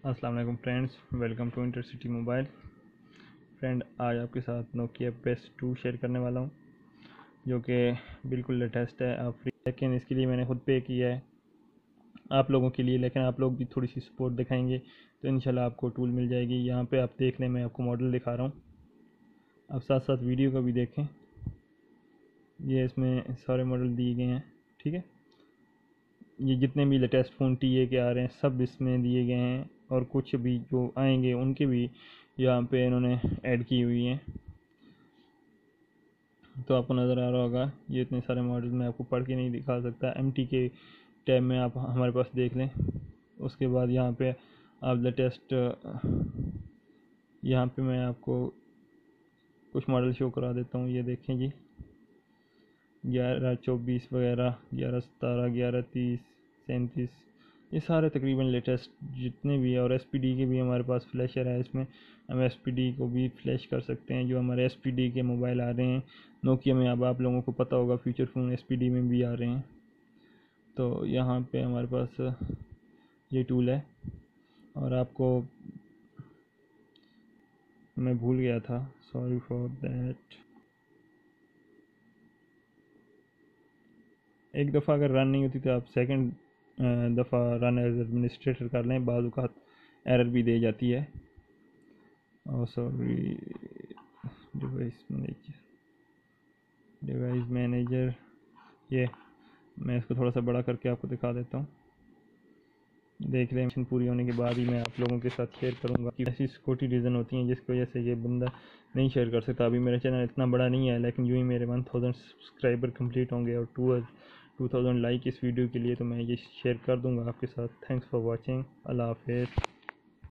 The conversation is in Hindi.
अस्सलाम वालेकुम friends, welcome to intercity mobile. Friend, आज आपके साथ नोकिया पेस 2 शेयर करने वाला हूं, जो कि बिल्कुल लेटेस्ट है। आप फ्री, लेकिन इसके लिए मैंने खुद पे किया है आप लोगों के लिए। लेकिन आप लोग भी थोड़ी सी सपोर्ट दिखाएंगे तो इंशाल्लाह आपको टूल मिल जाएगी। यहाँ पे आप देख लें, मैं आपको मॉडल दिखा रहा हूँ, आप साथ साथ वीडियो को भी देखें। ये इसमें सारे मॉडल दिए गए हैं, ठीक है। ये जितने भी लेटेस्ट फ़ोन टीए के आ रहे हैं सब इसमें दिए गए हैं, और कुछ भी जो आएंगे उनके भी यहाँ पे इन्होंने ऐड की हुई हैं। तो आपको नज़र आ रहा होगा, ये इतने सारे मॉडल मैं आपको पढ़ के नहीं दिखा सकता। एमटी के टैब में आप हमारे पास देख लें। उसके बाद यहाँ पे आप लेटेस्ट, यहाँ पे मैं आपको कुछ मॉडल शो करा देता हूँ। ये देखें जी, 1124 वगैरह, 1117, 1130, 37, ये सारे तकरीबन लेटेस्ट जितने भी। और एसपीडी के भी हमारे पास फ्लैशर है, इसमें हम एसपीडी को भी फ्लैश कर सकते हैं। जो हमारे एसपीडी के मोबाइल आ रहे हैं नोकिया में, अब आप लोगों को पता होगा फ्यूचर फ़ोन एसपीडी में भी आ रहे हैं। तो यहाँ पे हमारे पास ये टूल है। और आपको मैं भूल गया था, सॉरी फॉर दैट। एक दफ़ा अगर रन नहीं होती तो आप सेकंड दफ़ा रन एज एडमिनिस्ट्रेटर कर लें, बाज़ औक़ात एरर भी दे जाती है। और सॉरी, डिवाइस मैनेजर, ये मैं इसको थोड़ा सा बड़ा करके आपको दिखा देता हूँ। देख लें, मिशन पूरी होने के बाद ही मैं आप लोगों के साथ शेयर करूँगा कि ऐसी सिक्योरिटी रीज़न होती हैं जिसकी वजह से ये बंदा नहीं शेयर कर सकता। अभी मेरा चैनल इतना बड़ा नहीं है, लेकिन यूँ ही मेरे 1000 सब्सक्राइबर कंप्लीट होंगे और 2000 लाइक इस वीडियो के लिए, तो मैं ये शेयर कर दूँगा आपके साथ। Thanks for watching. अल्लाह हाफ़िज़।